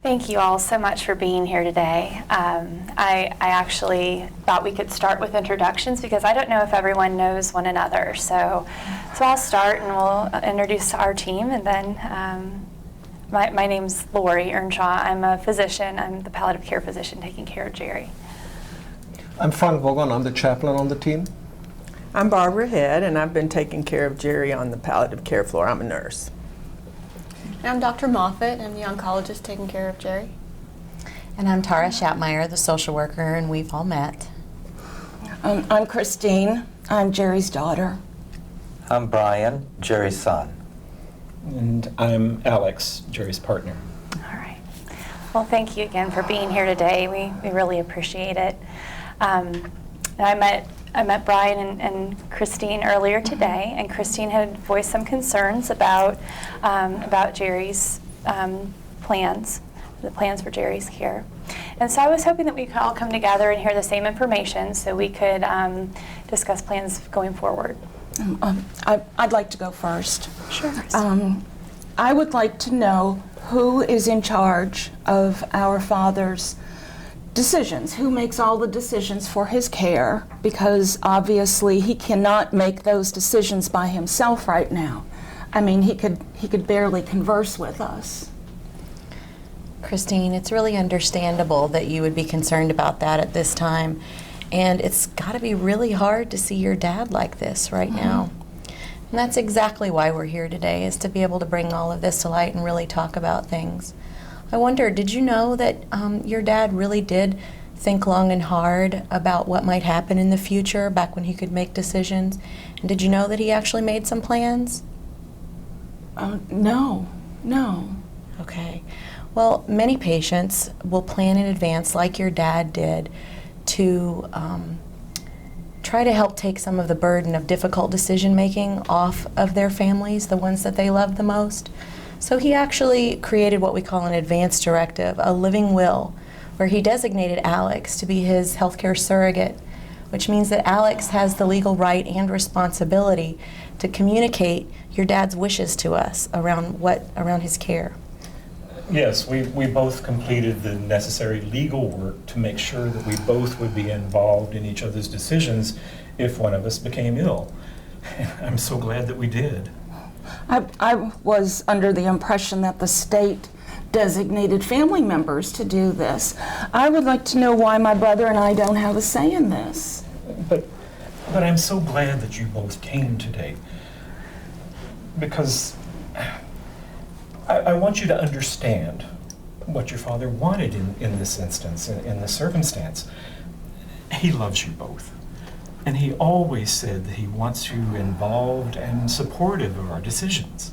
Thank you all so much for being here today. I actually thought we could start with introductions because I don't know if everyone knows one another. So I'll start and we'll introduce our team, and then my name's Lori Earnshaw. I'm a physician. I'm the palliative care physician taking care of Jerry. I'm Frank Vaughan. I'm the chaplain on the team. I'm Barbara Head, and I've been taking care of Jerry on the palliative care floor. I'm a nurse. And I'm Dr. Moffat. I'm the oncologist taking care of Jerry. And I'm Tara Schapmeyer, the social worker, and we've all met. I'm Christine. I'm Jerry's daughter. I'm Brian, Jerry's son. And I'm Alex, Jerry's partner. All right. Well, thank you again for being here today. We really appreciate it. And I met Brian and Christine earlier today, and Christine had voiced some concerns about Jerry's plans, the plans for Jerry's care. And so I was hoping that we could all come together and hear the same information so we could discuss plans going forward. I'd like to go first. Sure. I would like to know who is in charge of our father's decisions, who makes all the decisions for his care, because obviously he cannot make those decisions by himself right now. I mean, he could barely converse with us. Christine, it's really understandable that you would be concerned about that at this time. And it's got to be really hard to see your dad like this right now. And that's exactly why we're here today, is to be able to bring all of this to light and really talk about things. I wonder, did you know that your dad really did think long and hard about what might happen in the future back when he could make decisions? And did you know that he actually made some plans? No. Okay. Well, many patients will plan in advance, like your dad did, to try to help take some of the burden of difficult decision making off of their families, the ones that they love the most. So he actually created what we call an advance directive, a living will, where he designated Alex to be his healthcare surrogate, which means that Alex has the legal right and responsibility to communicate your dad's wishes to us around his care. Yes, we both completed the necessary legal work to make sure that we both would be involved in each other's decisions if one of us became ill. And I'm so glad that we did. I was under the impression that the state designated family members to do this. I would like to know why my brother and I don't have a say in this. But I'm so glad that you both came today, because I want you to understand what your father wanted in this instance, in this circumstance. He loves you both. And he always said that he wants you involved and supportive of our decisions.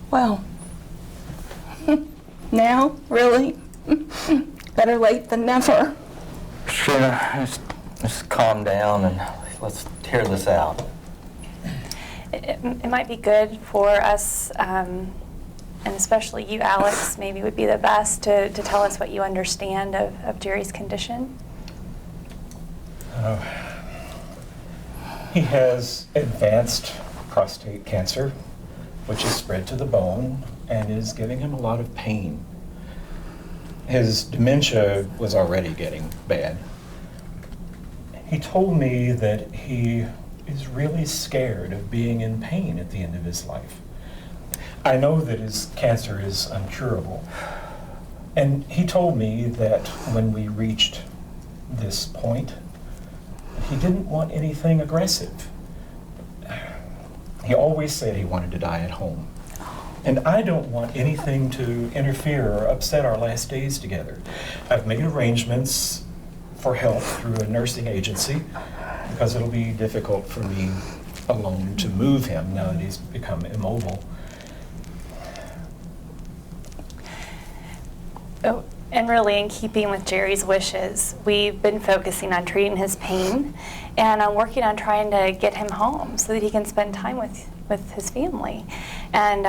Well, now, really? Better late than never. Sure, just calm down and let's hear this out. It might be good for us, and especially you, Alex, maybe would be the best to tell us what you understand of Jerry's condition. He has advanced prostate cancer, which is spread to the bone and is giving him a lot of pain. His dementia was already getting bad. He told me that he is really scared of being in pain at the end of his life. I know that his cancer is uncurable. And he told me that when we reached this point, he didn't want anything aggressive. He always said he wanted to die at home. And I don't want anything to interfere or upset our last days together. I've made arrangements for help through a nursing agency, because it'll be difficult for me alone to move him now that he's become immobile. Oh, and really, in keeping with Jerry's wishes, we've been focusing on treating his pain and on working on trying to get him home so that he can spend time with his family. And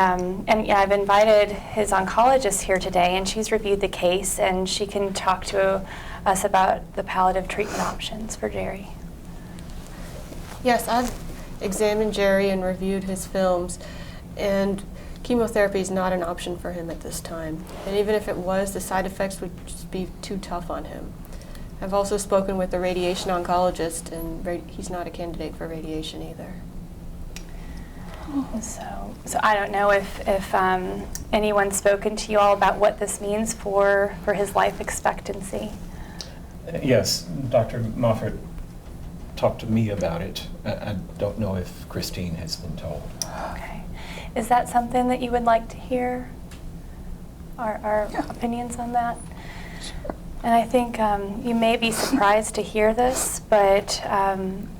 yeah, I've invited his oncologist here today, and she's reviewed the case, and she can talk to us about the palliative treatment options for Jerry. Yes, I've examined Jerry and reviewed his films, and chemotherapy is not an option for him at this time. And even if it was, the side effects would just be too tough on him. I've also spoken with the radiation oncologist, and he's not a candidate for radiation either. So I don't know if anyone's spoken to you all about what this means for his life expectancy. Yes, Dr. Moffat talked to me about it. I don't know if Christine has been told. Okay. Is that something that you would like to hear? Our opinions on that? Sure. And I think you may be surprised to hear this, but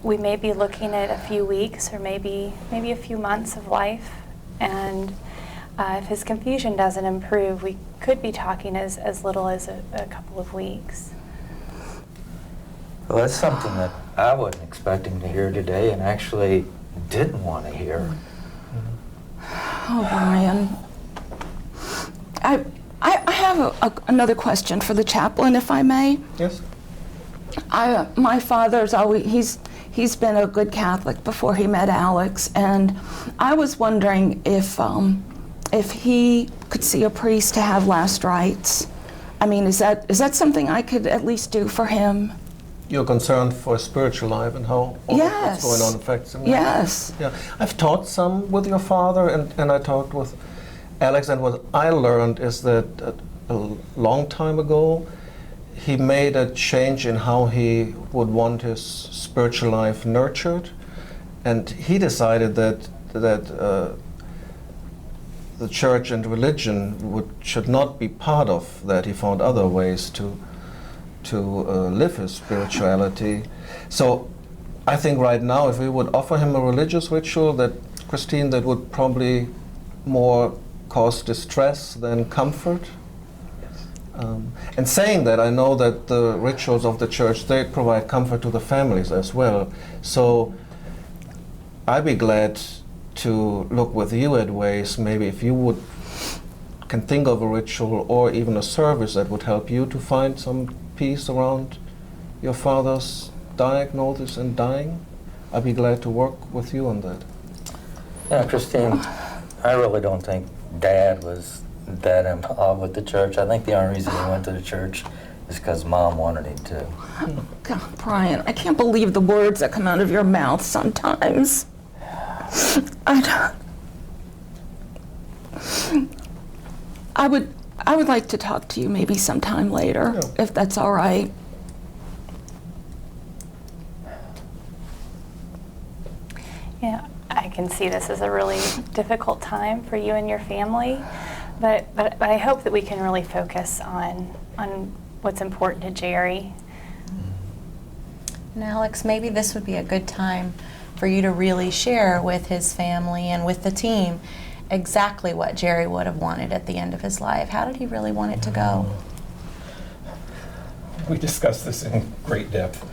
we may be looking at a few weeks or maybe a few months of life. And if his confusion doesn't improve, we could be talking as little as a couple of weeks. Well, that's something that I wasn't expecting to hear today and actually didn't want to hear. Oh, Brian. I have another question for the chaplain, if I may. Yes? My father's always, he's been a good Catholic before he met Alex, and I was wondering if he could see a priest to have last rites. I mean, is that something I could at least do for him? You're concerned for his spiritual life and how all Yes. what's going on affects him? Yes. Yeah, I've taught some with your father, and I talked with Alex, and what I learned is that a long time ago, he made a change in how he would want his spiritual life nurtured, and he decided that the church and religion should not be part of that. He found other ways to live his spirituality. So I think right now, if we would offer him a religious ritual, that Christine, that would probably more cause distress than comfort. And saying that, I know that the rituals of the church, they provide comfort to the families as well. So I'd be glad to look with you at ways, maybe if you can think of a ritual or even a service that would help you to find some peace around your father's diagnosis and dying. I'd be glad to work with you on that. Yeah, Christine, I really don't think Dad was that involved with the church. I think the only reason he went to the church is because Mom wanted him to. God, Brian, I can't believe the words that come out of your mouth sometimes. I would like to talk to you maybe sometime later, Yeah. if that's all right. Yeah, I can see this as a really difficult time for you and your family, but I hope that we can really focus on what's important to Jerry. And Alex, maybe this would be a good time for you to really share with his family and with the team exactly what Jerry would have wanted at the end of his life. How did he really want it to go? We discussed this in great depth.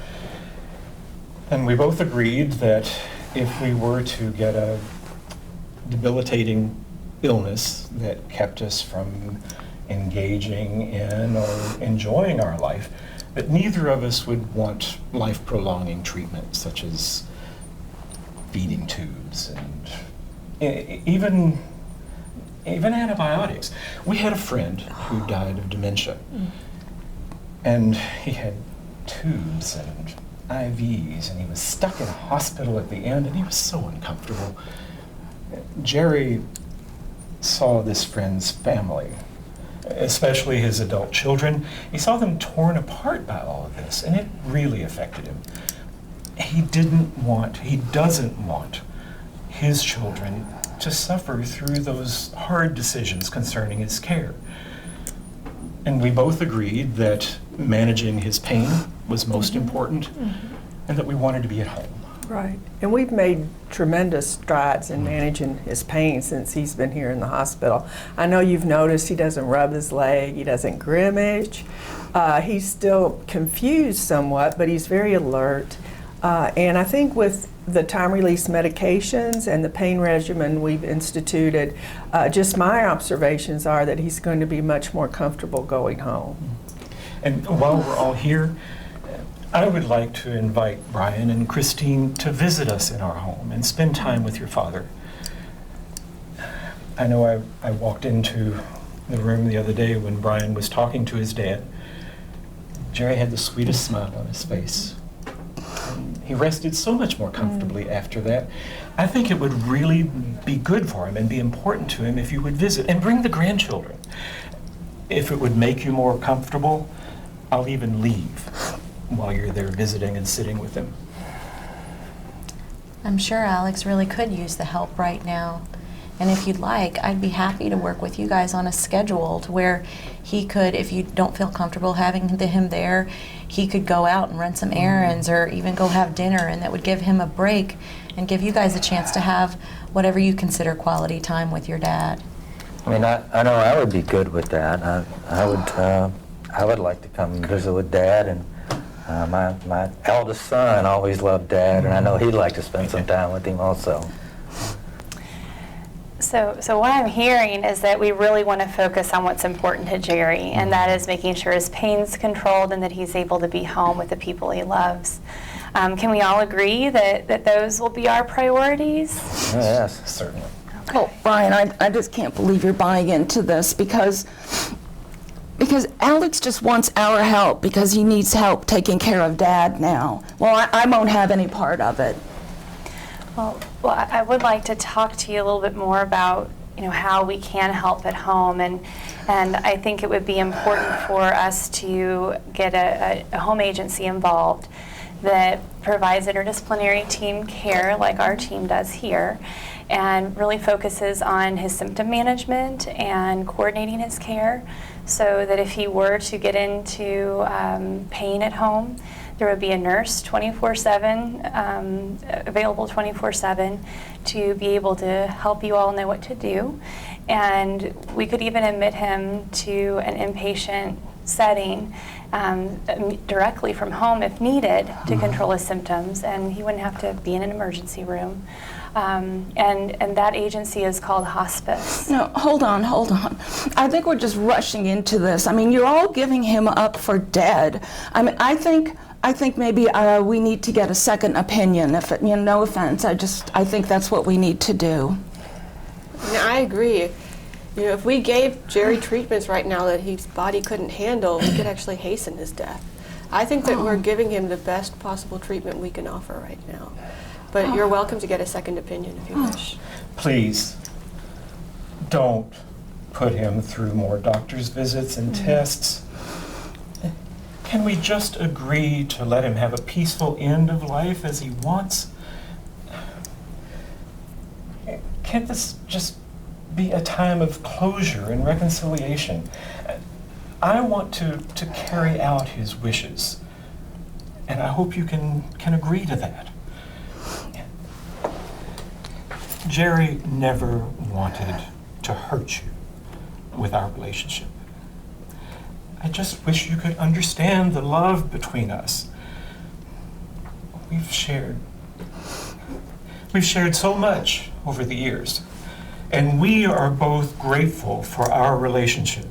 And we both agreed that if we were to get a debilitating illness that kept us from engaging in or enjoying our life, that neither of us would want life-prolonging treatment, such as feeding tubes and even antibiotics. We had a friend who died of dementia, and he had tubes and IVs, and he was stuck in a hospital at the end, and he was so uncomfortable. Jerry saw this friend's family, especially his adult children. He saw them torn apart by all of this, and it really affected him. He doesn't want his children to suffer through those hard decisions concerning his care. And we both agreed that managing his pain was most important, and that we wanted to be at home. Right. And we've made tremendous strides in managing his pain since he's been here in the hospital. I know you've noticed he doesn't rub his leg, he doesn't grimace. He's still confused somewhat, but he's very alert. And I think with the time-release medications and the pain regimen we've instituted, just my observations are that he's going to be much more comfortable going home. And while we're all here, I would like to invite Brian and Christine to visit us in our home and spend time with your father. I know I walked into the room the other day when Brian was talking to his dad. Jerry had the sweetest smile on his face. And he rested so much more comfortably after that. I think it would really be good for him and be important to him if you would visit and bring the grandchildren. If it would make you more comfortable, I'll even leave while you're there visiting and sitting with him. I'm sure Alex really could use the help right now. And if you'd like, I'd be happy to work with you guys on a schedule to where he could, if you don't feel comfortable having him there, he could go out and run some errands or even go have dinner, and that would give him a break and give you guys a chance to have whatever you consider quality time with your dad. I mean, I know I would be good with that. I would like to come and visit with Dad, and my eldest son always loved Dad, and I know he'd like to spend some time with him also. So what I'm hearing is that we really want to focus on what's important to Jerry, and that is making sure his pain's controlled and that he's able to be home with the people he loves. Can we all agree that those will be our priorities? Yes, Certainly. Oh, Brian, I just can't believe you're buying into this because Alex just wants our help because he needs help taking care of Dad now. Well, I won't have any part of it. Well, I would like to talk to you a little bit more about, how we can help at home, and I think it would be important for us to get a home agency involved that provides interdisciplinary team care like our team does here, and really focuses on his symptom management and coordinating his care, so that if he were to get into pain at home, there would be a nurse 24/7, available 24/7 to be able to help you all know what to do. And we could even admit him to an inpatient setting directly from home if needed to control his symptoms, and he wouldn't have to be in an emergency room. And that agency is called hospice. No, hold on. I think we're just rushing into this. I mean, you're all giving him up for dead. I mean, I think maybe we need to get a second opinion. No offense, I think that's what we need to do. I agree. If we gave Jerry treatments right now that his body couldn't handle, we could actually hasten his death. I think that we're giving him the best possible treatment we can offer right now. But you're welcome to get a second opinion if you wish. Please, don't put him through more doctor's visits and tests. Can we just agree to let him have a peaceful end of life as he wants? Can't this just be a time of closure and reconciliation? I want to carry out his wishes, and I hope you can agree to that. Jerry never wanted to hurt you with our relationship. I just wish you could understand the love between us. We've shared so much over the years, and we are both grateful for our relationship.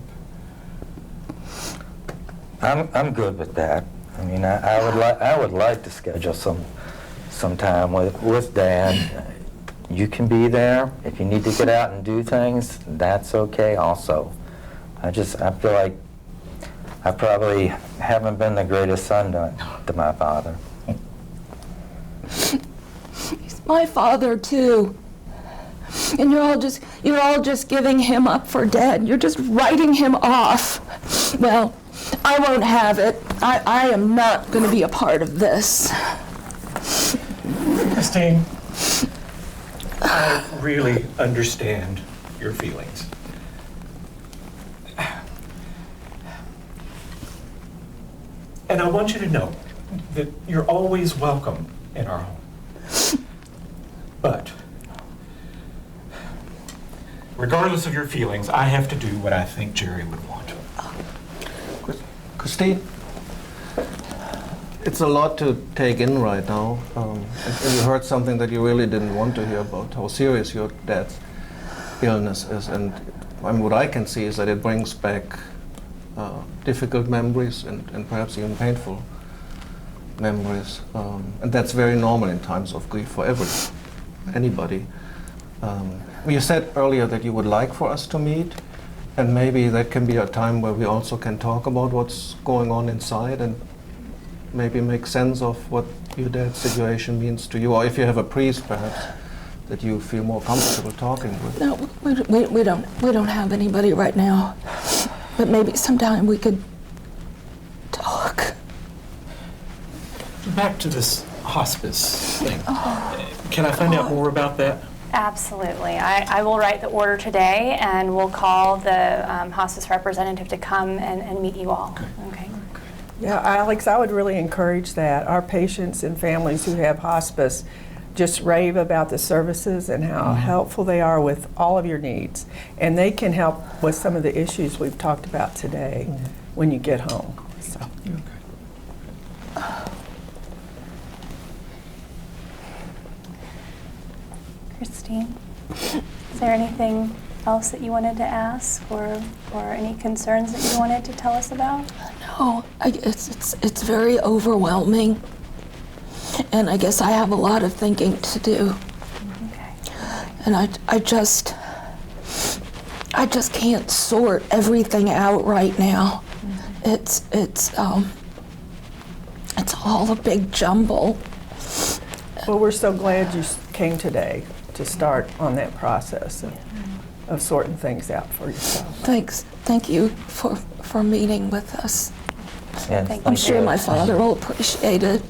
I'm good with that. I mean, I would like to schedule some time with Dad. You can be there. If you need to get out and do things, that's okay also. I feel like I probably haven't been the greatest son to my father. He's my father too. And you're all just giving him up for dead. You're just writing him off. Well, I won't have it. I am not going to be a part of this. Christine, I really understand your feelings. And I want you to know that you're always welcome in our home. But regardless of your feelings, I have to do what I think Jerry would want. Christine, it's a lot to take in right now. And you heard something that you really didn't want to hear about, how serious your dad's illness is. And what I can see is that it brings back difficult memories and perhaps even painful memories. And that's very normal in times of grief for anybody. You said earlier that you would like for us to meet, and maybe that can be a time where we also can talk about what's going on inside and maybe make sense of what your dad's situation means to you, or if you have a priest perhaps that you feel more comfortable talking with. No, we don't have anybody right now, but maybe sometime we could talk. Back to this hospice thing. Can I find out more about that? Absolutely. I will write the order today, and we'll call the hospice representative to come and meet you all. Okay. Yeah, Alex, I would really encourage that. Our patients and families who have hospice just rave about the services and how helpful they are with all of your needs. And they can help with some of the issues we've talked about today when you get home. So. Christine, is there anything else that you wanted to ask, or any concerns that you wanted to tell us about? No, it's very overwhelming, and I guess I have a lot of thinking to do. Okay. And I just can't sort everything out right now. It's all a big jumble. Well, we're so glad you came today to start on that process of sorting things out for yourself. Thank you for meeting with us. And Thank I'm you. sure my father will appreciate it.